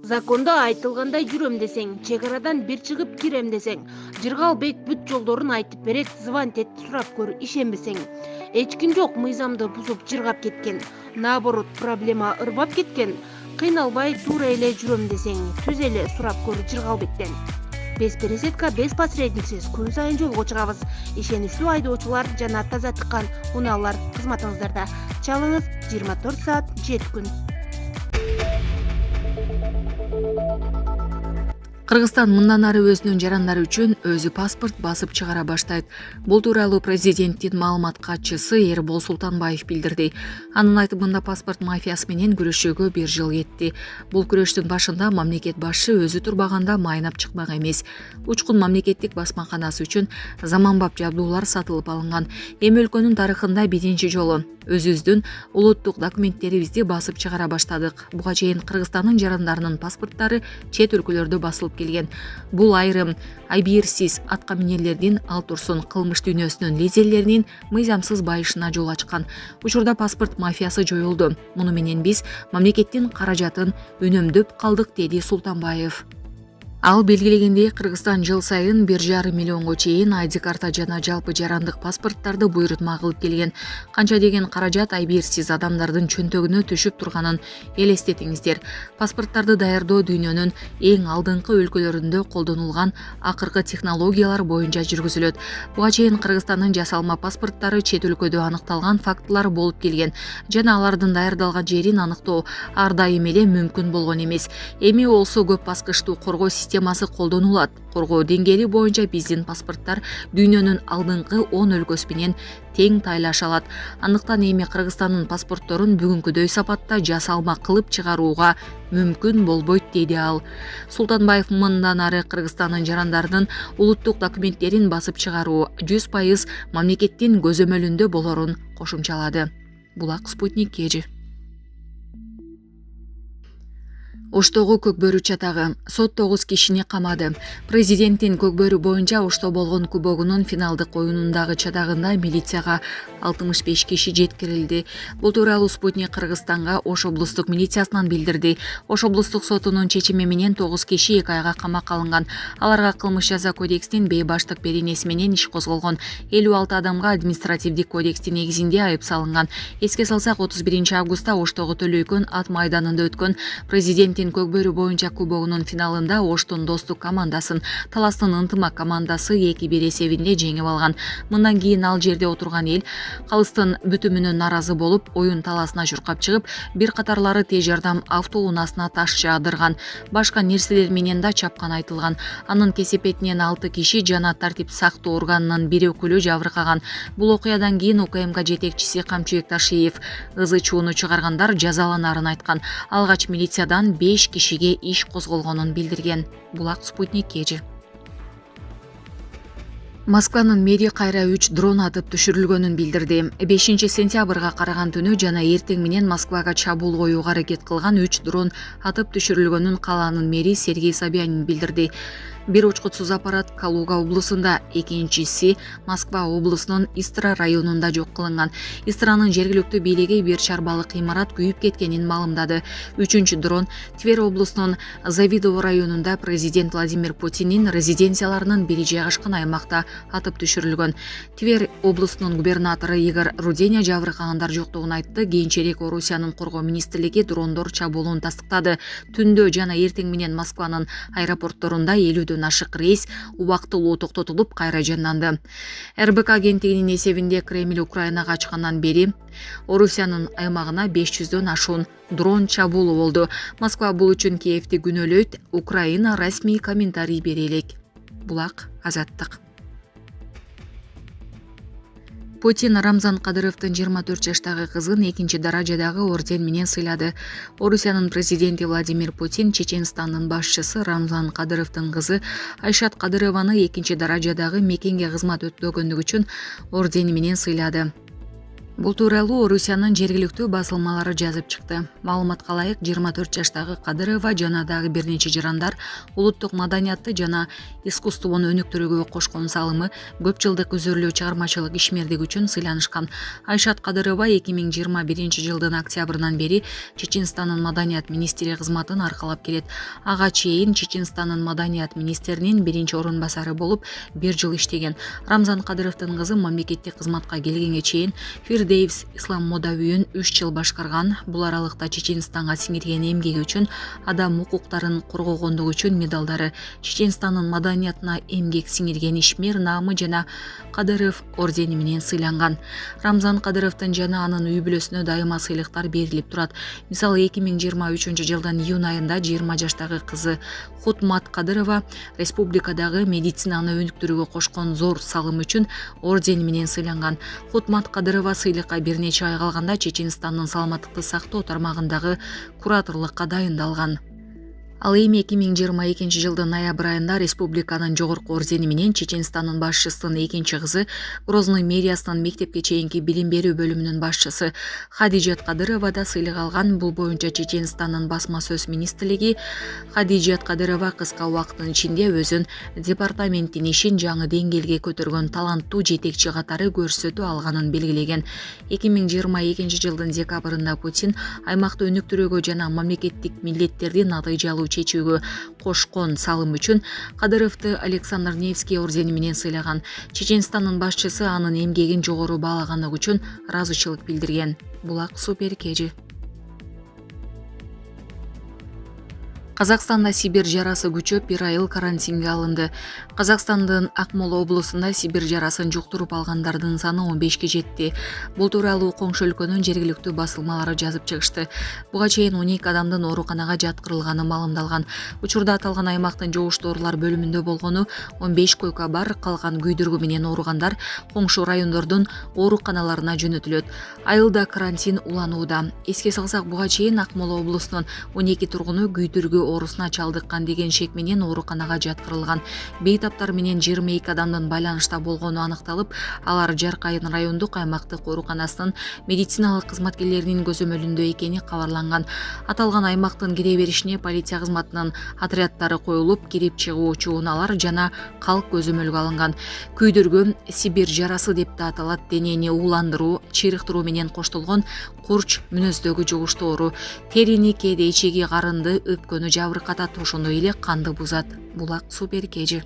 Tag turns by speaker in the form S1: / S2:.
S1: Закондо айтылгандай жүрөм десең, чек арадан бир чыгып кирем десең, Жыргалбек бүт жолдорун айтып берет, звонить эт, сурап көр, ишенбесең. Эч ким жок мыйзамды бузуп жыргап кеткен. Наоборот, проблема ырбап кеткен. Кыйналбай туура эле жүрөм десең, түз эле сурап көр Жыргалбектен. Без пересетка, без посредниксиз күн сайын жолго чыгабыз. Ишеничтүү айдоочулар жана таза тыккан унаалар кызматыңыздарда. Чалыңыз 24 саат 7 күн.
S2: Кыргызстан мындан ары өзүнүн жарандары үчүн өзү паспорт басып чыгара баштайт. Бул тууралуу президенттин маалымат катчысы Эрбол Султанбаев билдирди. Анын айтымында паспорт мафиясы менен күрөшүүгө 1 жыл кетти. Бул күрөштүн башында мамлекет башы өзү турбаганда майнап чыкмак эмес. Учкун мамлекеттик басмаканасы үчүн заманбап жабдуулар сатылып алынган. Эми өлкөнүн тарыхында биринчи жолу өзүбүздүн улуттук документтерибизди басып чыгара баштадык. Буга чейин Кыргызстандын жарандарынын паспорттары чет өлкөлөрдө басылып келген. Бул айрым айбирсиз атка минерлердин, ал турсун кылмыш дүйнөсүнүн лидерлеринин мыйзамсыз байышына жол ачкан. Учурда паспорт мафиясы жоюлду. Муну менен биз мамлекеттин каражатын үнөмдөп калдык, деди Султанбаев. Ал белгилегендей, Кыргызстан жыл сайын 1,5 миллионго чейин ID карта жана жалпы жарандык паспорттарды буйрутма кылып келген. Канча деген каражат айбирсиз адамдардын чөнтөгүнө түшүп турганын элестетиңиздер. Паспорттарды даярдоо дүйнөнүн эң алдыңкы өлкөлөрүндө колдонулган акыркы технологиялар боюнча жүргүзүлөт. Буга чейин Кыргызстандын жасалма паспорттары чет өлкөдө аныкталган фактылар болуп келген жана алардын даярдалган жерин аныктоо ар дайым эле мүмкүн болгон эмес. Эми болсо көп баскычтуу коргоо системасы колдонулат. Коргоо деңгээли боюнча биздин паспорттар дүйнөнүн алдыңкы 10 өлкөсү менен тең тайлаша алат. Андыктан эми Кыргызстандын паспортторун бүгүнкүдөй сапатта жасалма кылып чыгарууга мүмкүн болбойт, деди ал. Султанбаев мындан ары Кыргызстандын жарандарынын улуттук документтерин басып чыгаруу 100% мамлекеттин көзөмөлүндө болорун кошумчалады. Булак, Спутник, Кежи. Оштогу көкбөрү чатагы. Сот 9 кишини камады. Президенттин көкбөрү боюнча Ошто болгон кубогунун финалдык оюнундагы чатагында милицияга 65 киши жеткирилди. Бул тууралуу Спутник Кыргызстанга Ош облустук милициясынан билдирди. Ош облустук сотунун чечими менен 9 киши 2 айга камакка алынган. Аларга кылмыш жаза кодексинин бейбаштык беренеси менен иш козголгон. 56 адамга административдик кодекстин негизинде айып салынган. Эске салсак, 31 августта Оштогу Төлөйкөн ат майданында өткөн президенттин көкбөрү боюнча кубогунун финалында Оштун Достук командасын Таластын Ынтымак командасы 2-1 эсебинде жеңип алган. Мындан кийин ал жерде отурган эл калыстын бүтүмүнө наразы болуп, оюн таласына журкап чыгып, бир катарлары тез жардам автоунаасына таш жаадырган. Башка нерселер менен да чапкан айтылган. Анын кесепетинен 6 киши жана тартип сактоо органынын бир өкүлү жабыркаган. Бул окуядан кийин УКМК жетекчиси Камчыбек Ташиев ызы-чууну чыгаргандар жазаланарын айткан. Алгач милициядан 5 кишиге иш козголгонун билдирген. Булак, Спутник, Кежи. Москванын мэри кайра 3 дрон атып түшүрүлгөнүн билдирди. 5 сентябрга караган түнү жана эртең менен Москвага чабуул коюуга аракет кылган 3 дрон атып түшүрүлгөнүн калаанын мэри Сергей Собянин билдирди. Бир учкутсуз аппарат Калуга облусунда, экинчиси Москва облусунун Истра районунда жок кылынган. Истранын жергиликтүү бийлиги бир чарбалык имарат күйүп кеткенин маалымдады. 3-чү дрон Твер облусунун Завидово районунда президент Владимир Путиндин резиденцияларынын бири жайгашкан аймакта атып түшүрүлгөн. Твер облусунун губернатору Игорь Руденя жабыркагандар жоктугун айтты. Кийинчерээк Орусиянын коргоо министрлиги дрондор чабуулун тастыктады. Түндө жана эртең менен Москванын аэропортторунда 50 ашык рейс убактылуу токтотулуп, кайра жанданды. РБК агенттигинин эсебинде Кремль Украинага ачкандан бери Орусиянын аймагына 500дөн ашуун дрон чабуулу болду. Москва бул үчүн Киевди күнөөлөйт. Украина расмий комментарий бере элек. Булак, Азаттык. Путин Рамзан Кадыровдун 24 жаштагы кызын 2-чи даражадагы орден менен сыйлады. Орусиянын президенти Владимир Путин Чеченстандын башчысы Рамзан Кадыровдун кызы Айшат Кадырованы 2-чи даражадагы мекенге кызмат өтпөгөндүгү үчүн ордени менен сыйлады. Бул тууралуу Орусиянын жергиликтүү басылмалары жазып чыкты. Маалыматка ылайык 24 жаштагы Кадырова жана дагы бир нече жарандар улуттук маданиятты жана искусствону өнүктүрүүгө кошкон салымы, көп жылдык үзүрлүү чыгармачылык ишмердиги үчүн сыйланышкан. Айшат Кадырова 2021 октябрынан бери Чеченстандын маданият министри кызматын аркалап келет. Ага чейин Чеченстандын маданият министринин биринчи орун басары болуп 1 жыл иштеген. Рамзан Кадыровдун кызы мамлекеттик кызматка келгенге чейин Фирдейвс ислам мода үйүн 3 жыл башкарган. Бул аралыкта Чеченстанга сиңирген эмгеги үчүн, адам укуктарын коргогондугу үчүн медалдары, Чеченстандын маданиятына эмгек сиңирген ишмер наамы жана Кадыров ордени менен сыйланган. Рамзан Кадыровдун жана анын үй бүлөсүнө дайыма сыйлыктар берилип турат. Мисалы 2023 жылдын июнь айында 20 жаштагы кызы Хутмат Кадырова республикадагы медицинаны өнүктүрүүгө кошкон зор салым үчүн ордени менен сыйланган. Хутмат Кадырова сыйлыкка бир нече ай калганда Чеченстандын саламаттыкты сактоо тармагындагы кураторлукка дайындалган. Ал эми 2022 жылдын ноябрь айында республиканын жогорку ордени менен Чеченстандын башчысынын экинчи кызы, Грозный мэриясынын мектепке чейинки билим берүү бөлүмүнүн башчысы Хадижат Кадырова да сыйлык алган. Бул боюнча Чеченстандын басма сөз министрлиги Хадижат Кадырова кыска убакыттын ичинде өзүн департаменттин ишин жаңы деңгээлге көтөргөн таланттуу жетекчи катары көрсөтүү алганын белгилеген. 2022 жылдын декабрында Путин аймакты өнүктүрүүгө жана мамлекеттик милдеттерди натыйжалуу чечүүгө кошкон салым үчүн Кадыровду Александр Невский ордени менен сыйлаган. Чеченстандын башчысы анын эмгегин жогору баалаганы үчүн ыраазычылык билдирген. Булак Супер Кежи. Казакстанда Сибир жарасы күчөп 1 айыл карантинге алынды. Казакстандын Акмола облусунда Сибир жарасын жуктуруп алгандардын саны 15 жетти. Бул тууралуу коңшу өлкөнүн жергиликтүү басылмалары жазып чыгышты. Буга чейин 12 адамдын ооруканага жаткырылганы маалымдалган. Учурда аталган аймактын жугуштуу оорулар бөлүмүндө болгону 15 койка бар, калган күйдүргү менен ооругандар коңшу райондордун ооруканаларына жөнөтүлөт. Айылда карантин уланууда. Эске салсак, буга чейин Акмола облусунун 12 тургуну күйдүргү оорусуна чалдыккан деген шек менен ооруканага жаткырылган. Бейтаптар менен 22 адамдын байланышта болгону аныкталып, алар Жаркайын райондук аймактык ооруканасынын медициналык кызматкерлеринин көзөмөлүндө экени кабарланган. Аталган аймактын кире беришине полиция кызматынын отряддары коюлуп, кирип чыгуучу унаалар жана калк көзөмөлгө алынган. Күйдүргү Сибир жарасы деп да аталат. Денени ууландыруу, чыйрыктыруу менен коштолгон курч мүнөздөгү жугуштуу оору. Терини, кээде ичеги, карынды, өпкөнү жабыркатат, ошондой эле канды бузат. Булак Супер Кежи.